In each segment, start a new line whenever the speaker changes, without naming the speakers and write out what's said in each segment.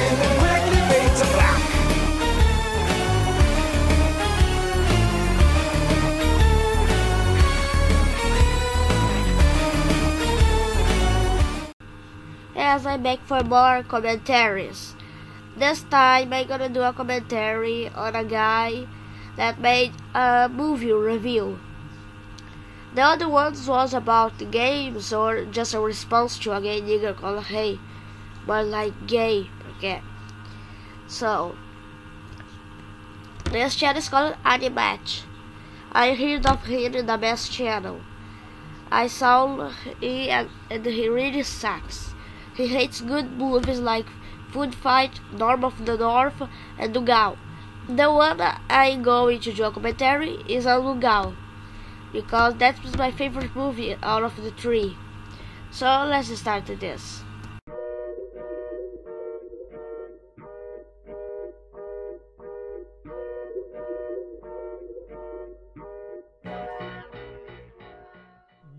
green and quickly fade to black.
As I make for more commentaries. This time I'm gonna do a commentary on a guy that made a movie review. The other ones was about the games or just a response to a gay nigger called hey, but like gay, okay. So this channel is called AniMat. I heard of him in the best channel. I saw him and he really sucks. He hates good movies like Food Fight, Norm of the North, and Lugal. The one I'm going to do a commentary is on Lugal, because that was my favorite movie out of the three. So let's start this.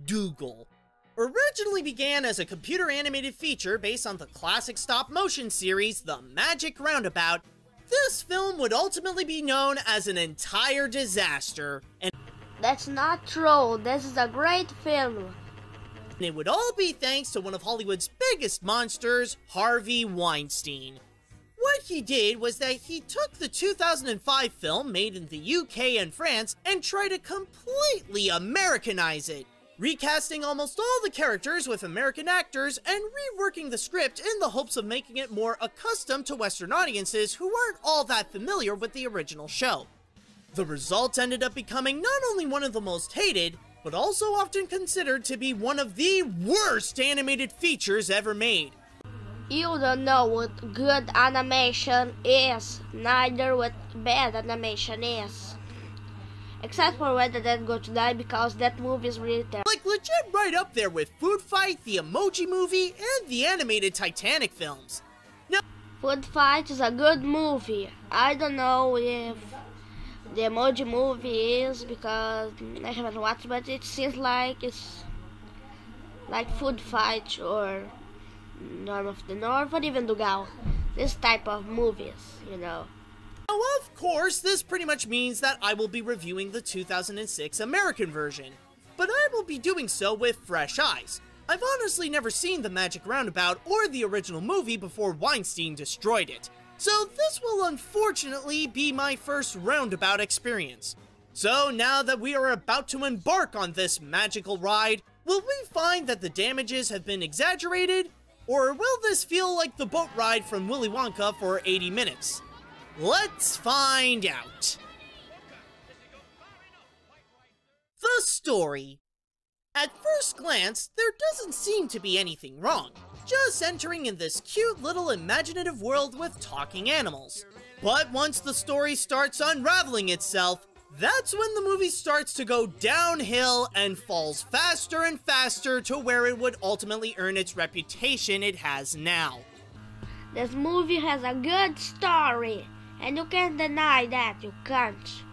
Dougal originally began as a computer animated feature based on the classic stop-motion series The Magic Roundabout. This film would ultimately be known as an entire disaster, and
That's not true. This is a great film.
it would all be thanks to one of Hollywood's biggest monsters, Harvey Weinstein. What he did was that he took the 2005 film made in the UK and France and tried to completely Americanize it, recasting almost all the characters with American actors and reworking the script in the hopes of making it more accustomed to Western audiences who aren't all that familiar with the original show. The result ended up becoming not only one of the most hated, but also often considered to be one of the worst animated features ever made.
You don't know what good animation is, neither what bad animation is. Except for when the dead go to die, because that movie is really terrible.
Like legit right up there with Food Fight, the Emoji Movie, and the animated Titanic films. Now,
Food Fight is a good movie. I don't know if the Emoji Movie is, because I haven't watched, but it seems like it's like Food Fight or Norm of the North or even Dugal. This type of movies, you know.
Now, of course, this pretty much means that I will be reviewing the 2006 American version, but I will be doing so with fresh eyes. I've honestly never seen The Magic Roundabout or the original movie before Weinstein destroyed it, so this will unfortunately be my first roundabout experience. So now that we are about to embark on this magical ride, will we find that the damages have been exaggerated, or will this feel like the boat ride from Willy Wonka for 80 minutes? Let's find out. The story. At first glance, there doesn't seem to be anything wrong, just entering in this cute little imaginative world with talking animals. But once the story starts unraveling itself, that's when the movie starts to go downhill and falls faster and faster to where it would ultimately earn its reputation it has now.
This movie has a good story, and you can't deny that, you can't.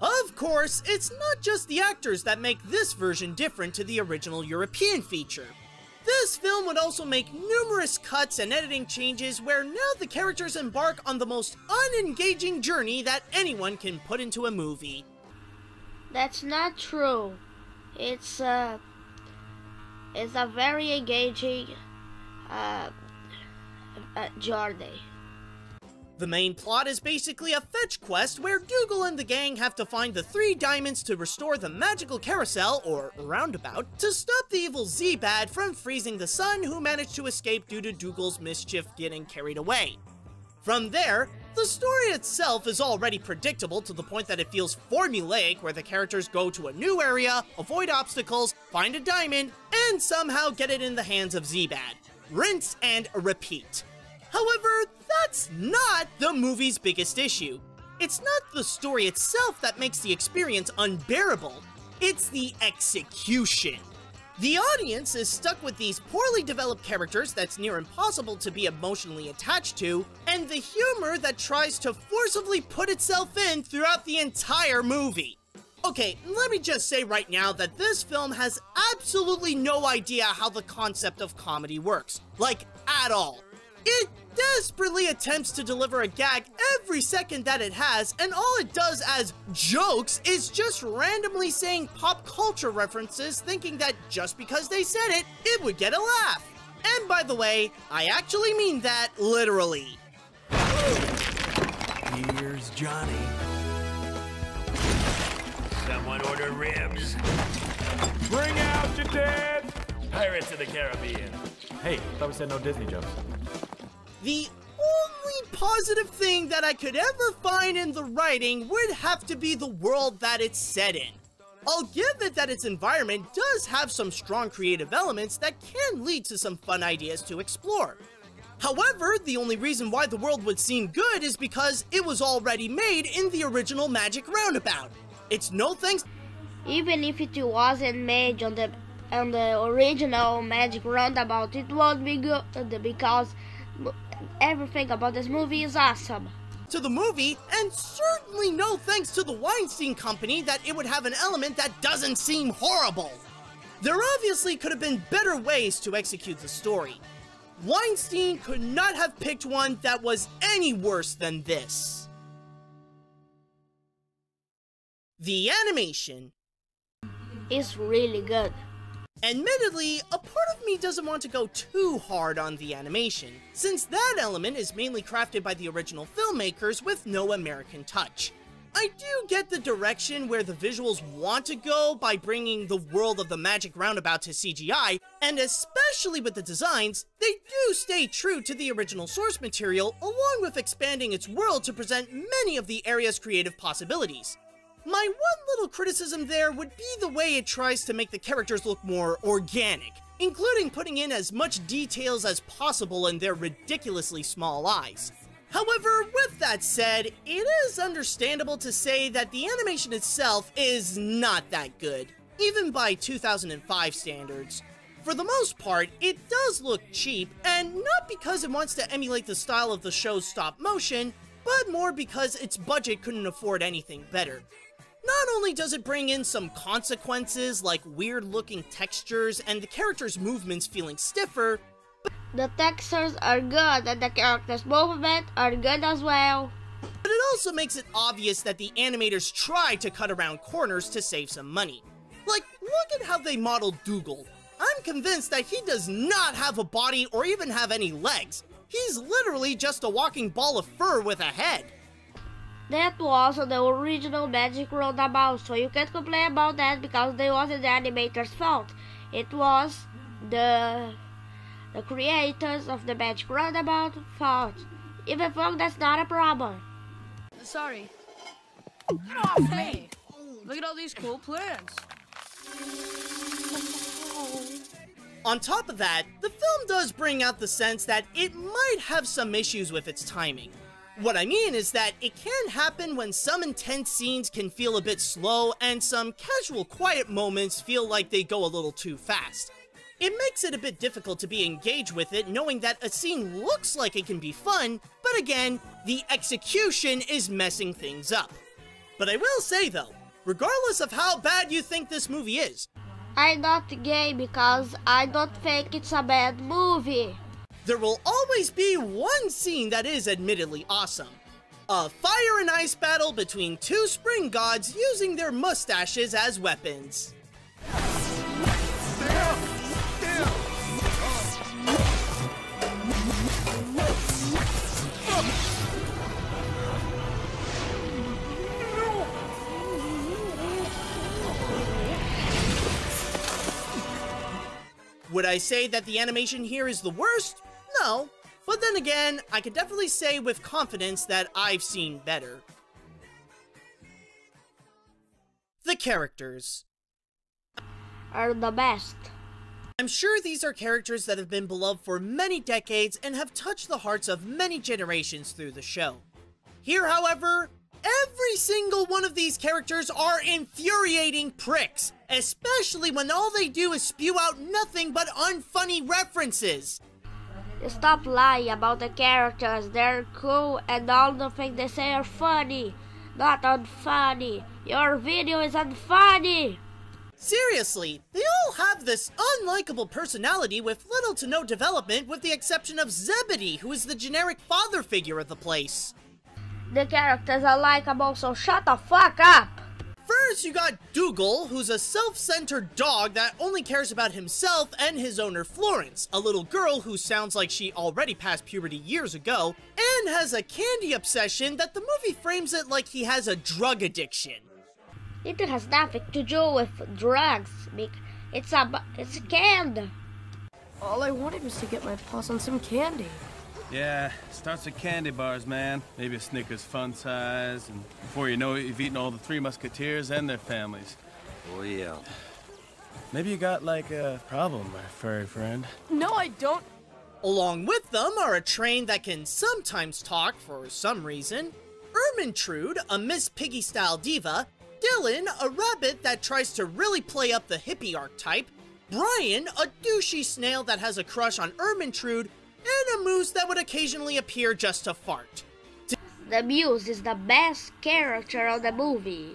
Of course, it's not just the actors that make this version different to the original European feature. This film would also make numerous cuts and editing changes where now the characters embark on the most unengaging journey that anyone can put into a movie.
That's not true. It's a very engaging journey.
The main plot is basically a fetch quest where Dougal and the gang have to find the 3 diamonds to restore the magical carousel, or roundabout, to stop the evil Z-Bad from freezing the sun, who managed to escape due to Dougal's mischief getting carried away. From there, the story itself is already predictable to the point that it feels formulaic, where the characters go to a new area, avoid obstacles, find a diamond, and somehow get it in the hands of Z-Bad. Rinse and repeat. However, that's not the movie's biggest issue. It's not the story itself that makes the experience unbearable, it's the execution. The audience is stuck with these poorly developed characters that's near impossible to be emotionally attached to, and the humor that tries to forcibly put itself in throughout the entire movie. Okay, let me just say right now that this film has absolutely no idea how the concept of comedy works. Like, at all. It desperately attempts to deliver a gag every second that it has, and all it does as jokes is just randomly saying pop culture references, thinking that just because they said it, it would get a laugh. And by the way, I actually mean that literally.
Here's Johnny.
Someone order ribs.
Bring out your dead!
Pirates of the Caribbean.
Hey, thought we said no Disney jokes.
The only positive thing that I could ever find in the writing would have to be the world that it's set in. I'll give it that its environment does have some strong creative elements that can lead to some fun ideas to explore. However, the only reason why the world would seem good is because it was already made in the original Magic Roundabout. It's no thanks.
Even if it wasn't made on the original Magic Roundabout, it won't be good because everything about this movie is awesome.
To the movie, and certainly no thanks to the Weinstein Company that it would have an element that doesn't seem horrible. There obviously could have been better ways to execute the story. Weinstein could not have picked one that was any worse than this. The animation
It's really good.
Admittedly, a part of me doesn't want to go too hard on the animation, since that element is mainly crafted by the original filmmakers with no American touch. I do get the direction where the visuals want to go by bringing the world of the Magic Roundabout to CGI, and especially with the designs, they do stay true to the original source material, along with expanding its world to present many of the area's creative possibilities. My one little criticism there would be the way it tries to make the characters look more organic, including putting in as much details as possible in their ridiculously small eyes. However, with that said, it is understandable to say that the animation itself is not that good, even by 2005 standards. For the most part, it does look cheap, and not because it wants to emulate the style of the show's stop motion, but more because its budget couldn't afford anything better. Not only does it bring in some consequences like weird-looking textures and the characters' movements feeling stiffer,
The textures are good and the characters' movement are good as well.
but it also makes it obvious that the animators tried to cut around corners to save some money. Like, look at how they modeled Dougal. I'm convinced that he does not have a body or even have any legs. He's literally just a walking ball of fur with a head.
That was the original Magic Roundabout, so you can't complain about that because it wasn't the animator's fault. It was the creators of the Magic Roundabout fault. Even though that's not a problem.
Sorry. Get off me! Look at all these cool plants.
On top of that, the film does bring out the sense that it might have some issues with its timing. What I mean is that it can happen when some intense scenes can feel a bit slow and some casual quiet moments feel like they go a little too fast. It makes it a bit difficult to be engaged with it knowing that a scene looks like it can be fun, but again, the execution is messing things up. But I will say though, regardless of how bad you think this movie is,
I'm not gay because I don't think it's a bad movie.
there will always be one scene that is admittedly awesome. A fire and ice battle between two spring gods using their mustaches as weapons. Would I say that the animation here is the worst? No. But then again, I could definitely say with confidence that I've seen better. The characters
Are the best.
I'm sure these are characters that have been beloved for many decades and have touched the hearts of many generations through the show. Here, however, every single one of these characters are infuriating pricks, especially when all they do is spew out nothing but unfunny references.
Stop lying about the characters. They're cool and all the things they say are funny. Not unfunny. Your video is unfunny.
Seriously, they all have this unlikable personality with little to no development with the exception of Zebedee, who is the generic father figure of the place.
The characters are likable, so shut the fuck up!
First, you got Dougal, who's a self-centered dog that only cares about himself and his owner Florence, a little girl who sounds like she already passed puberty years ago, and has a candy obsession that the movie frames it like he has a drug addiction.
It has nothing to do with drugs. It's a candy.
All I wanted was to get my paws on some candy.
Yeah, starts with candy bars, man. Maybe a Snickers fun size, and before you know it, you've eaten all the Three Musketeers and their families.
Oh, yeah.
Maybe you got, like, a problem, my furry friend.
No, I don't.
Along with them are a train that can sometimes talk for some reason, Ermintrude, a Miss Piggy-style diva, Dylan, a rabbit that tries to really play up the hippie archetype, Brian, a douchey snail that has a crush on Ermintrude, and a moose that would occasionally appear just to fart.
The Muse is the best character of the movie.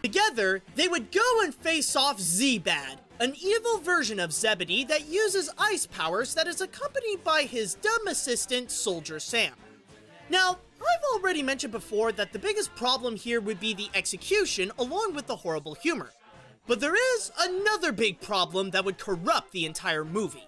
Together, they would go and face off Z-Bad, an evil version of Zebedee that uses ice powers that is accompanied by his dumb assistant, Soldier Sam. Now, I've already mentioned before that the biggest problem here would be the execution along with the horrible humor. But there is another big problem that would corrupt the entire movie.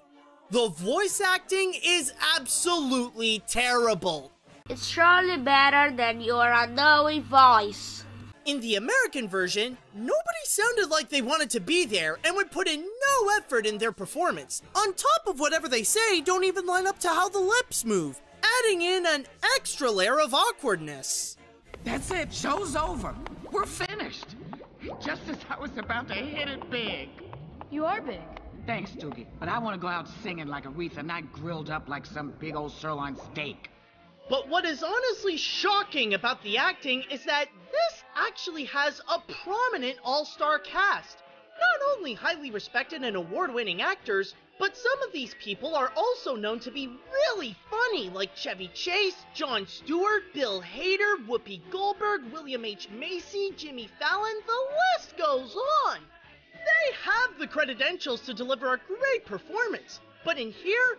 The voice acting is absolutely terrible.
It's surely better than your annoying voice.
In the American version, nobody sounded like they wanted to be there and would put in no effort in their performance. On top of whatever they say don't even line up to how the lips move, adding in an extra layer of awkwardness.
That's it, show's over. We're finished. Just as I was about to hit it big.
You are big.
Thanks, Doogie, but I want to go out singing like Aretha, not grilled up like some big old sirloin steak.
But what is honestly shocking about the acting is that this actually has a prominent all-star cast. Not only highly respected and award-winning actors, but some of these people are also known to be really funny, like Chevy Chase, Jon Stewart, Bill Hader, Whoopi Goldberg, William H. Macy, Jimmy Fallon, the list goes on. They have the credentials to deliver a great performance, but in here,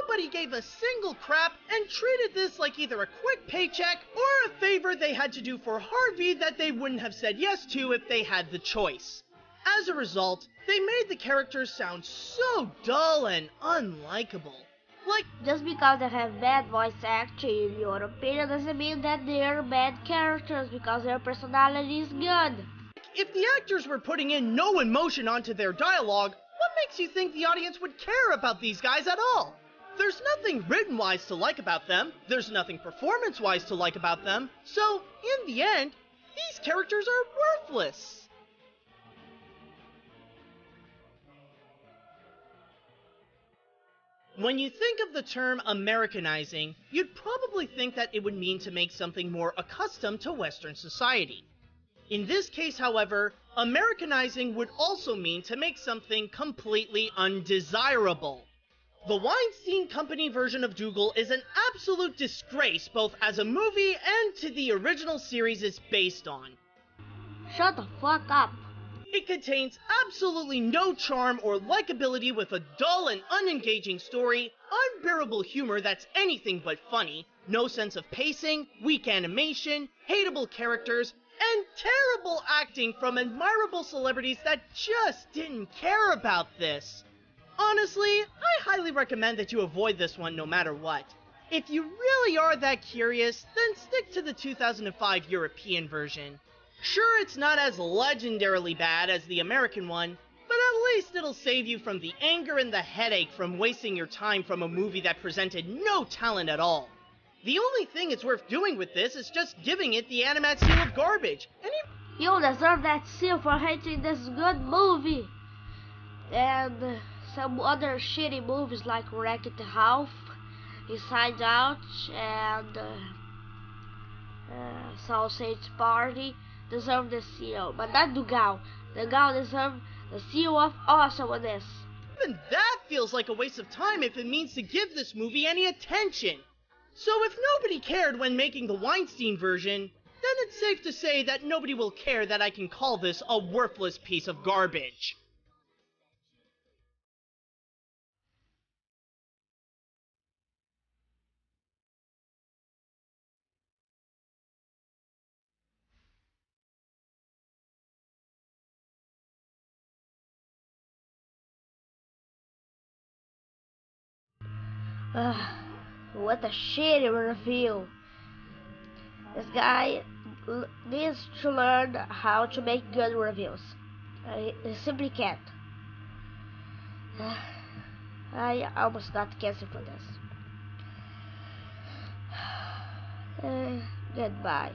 nobody gave a single crap and treated this like either a quick paycheck or a favor they had to do for Harvey that they wouldn't have said yes to if they had the choice. As a result, they made the characters sound so dull and unlikable. Like,
just because they have bad voice acting, in your opinion, doesn't mean that they're bad characters because their personality is good.
If the actors were putting in no emotion onto their dialogue, what makes you think the audience would care about these guys at all? There's nothing written-wise to like about them, there's nothing performance-wise to like about them, so, in the end, these characters are worthless. When you think of the term Americanizing, you'd probably think that it would mean to make something more accustomed to Western society. In this case, however, Americanizing would also mean to make something completely undesirable. The Weinstein Company version of Dougal is an absolute disgrace both as a movie and to the original series it's based on.
Shut the fuck up.
It contains absolutely no charm or likability with a dull and unengaging story, unbearable humor that's anything but funny, no sense of pacing, weak animation, hateable characters, and terrible acting from admirable celebrities that just didn't care about this. Honestly, I highly recommend that you avoid this one no matter what. If you really are that curious, then stick to the 2005 European version. Sure, it's not as legendarily bad as the American one, but at least it'll save you from the anger and the headache from wasting your time from a movie that presented no talent at all. The only thing it's worth doing with this is just giving it the AniMat seal of garbage, and
You deserve that seal for hating this good movie. And some other shitty movies like Wreck-It Ralph, Inside Out, and Sausage Party deserve the seal, but not Dougal. Dougal deserves the seal of awesomeness.
even that feels like a waste of time if it means to give this movie any attention. So if nobody cared when making the Weinstein version, then it's safe to say that nobody will care that I can call this a worthless piece of garbage.
What a shitty review. This guy needs to learn how to make good reviews. He simply can't. I almost got cancer for this. Goodbye.